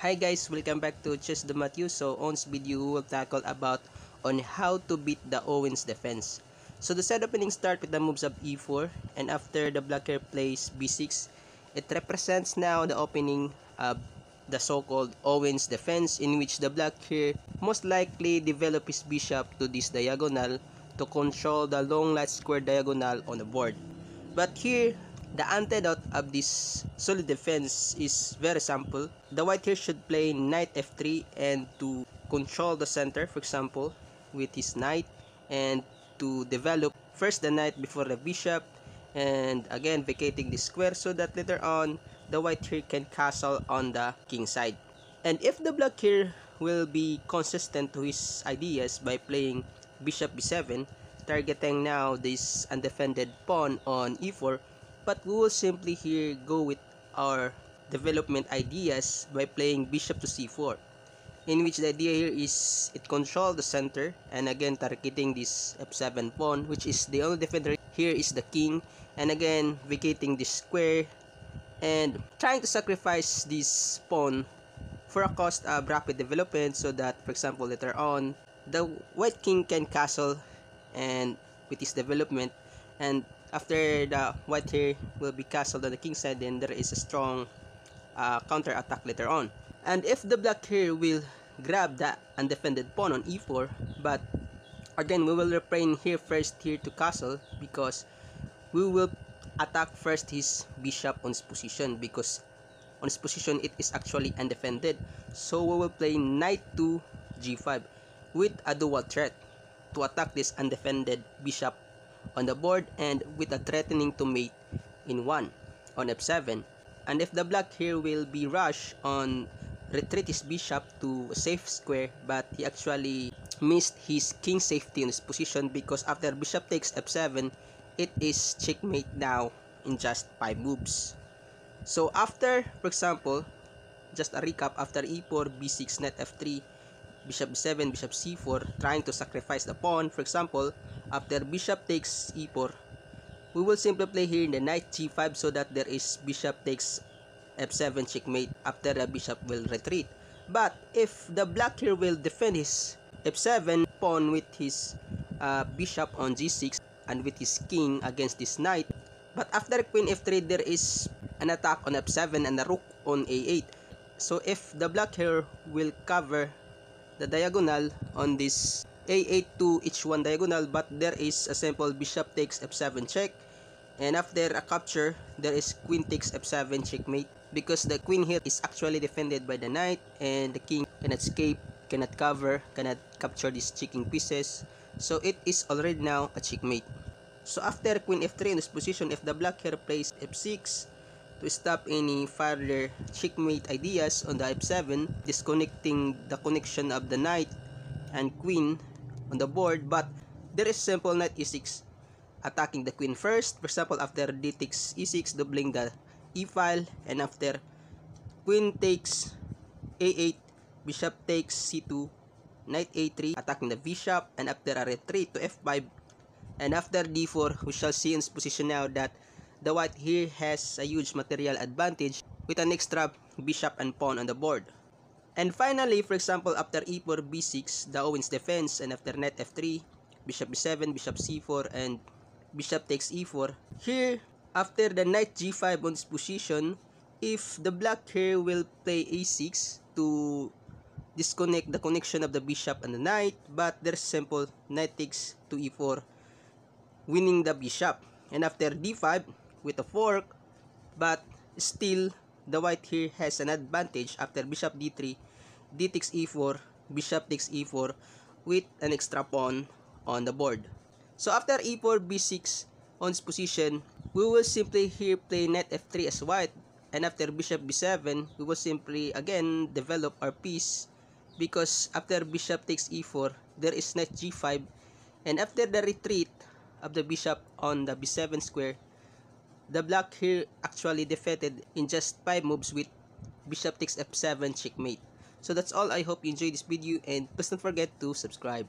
Hi guys, welcome back to Chess the Matthew. So on this video we will tackle about on how to beat the Owens defense. So the set opening start with the moves of e4, and after the black here plays b6, it represents now the opening of the so-called Owens defense, in which the black here most likely develop his bishop to this diagonal to control the long light square diagonal on the board. But here, the antidote of this solid defense is very simple. The white here should play knight f3, and to control the center, for example, with his knight, and to develop first the knight before the bishop, and again vacating the square so that later on the white here can castle on the king side. And if the black here will be consistent to his ideas by playing bishop b7, targeting now this undefended pawn on e4, but we will simply here go with our development ideas by playing bishop to c4, in which the idea here is it control the center, and again targeting this f7 pawn, which is the only defender here is the king, and again vacating this square and trying to sacrifice this pawn for a cost of rapid development, so that for example later on the white king can castle and with his development, and after the white here will be castled on the king side, then there is a strong counter attack later on. And if the black here will grab the undefended pawn on e4, but again we will refrain here first here to castle, because we will attack first his bishop on his position, because on his position it is actually undefended. So we will play knight to g5 with a dual threat to attack this undefended bishop on the board, and with a threatening to mate in 1 on f7. And if the black here will be rushed on retreat his bishop to a safe square, but he actually missed his king safety in his position, because after bishop takes f7 it is checkmate now in just 5 moves. So after, for example, just a recap, after e4, b6, knight f3, bishop b7, bishop c4, trying to sacrifice the pawn. For example, after bishop takes e4, we will simply play here in the knight g5, so that there is bishop takes f7 checkmate after the bishop will retreat. But if the black here will defend his f7 pawn with his bishop on g6 and with his king against this knight, but after queen f3 there is an attack on f7 and a rook on a8. So if the black here will cover the diagonal on this a8 to h1 diagonal, but there is a simple bishop takes f7 check, and after a capture there is queen takes f7 checkmate, because the queen here is actually defended by the knight, and the king cannot escape, cannot cover, cannot capture these checking pieces, so it is already now a checkmate. So after queen f3 in this position, if the black here plays f6 to stop any further checkmate ideas on the f7, disconnecting the connection of the knight and queen on the board, but there is simple knight e6 attacking the queen first. For example, after d takes e6, doubling the e file, and after queen takes a8, bishop takes c2, knight a3, attacking the bishop, and after a retreat to f5, and after d4, we shall see in this position now that the white here has a huge material advantage with an extra bishop and pawn on the board. And finally, for example, after e4, b6, the Owens defense, and after knight f3, bishop b7, bishop c4, and bishop takes e4. Here, after the knight g5 on this position, if the black here will play a6 to disconnect the connection of the bishop and the knight, but there's simple knight takes to e4, winning the bishop. And after d5 with a fork, but still the white here has an advantage after bishop d3, d takes e4, bishop takes e4 with an extra pawn on the board. So after e4, b6 on this position, we will simply here play knight f3 as white, and after bishop b7, we will simply again develop our piece, because after bishop takes e4, there is knight g5, and after the retreat of the bishop on the b7 square, the black here actually defeated in just 5 moves with bishop takes f7 checkmate. So that's all. I hope you enjoyed this video, and please don't forget to subscribe.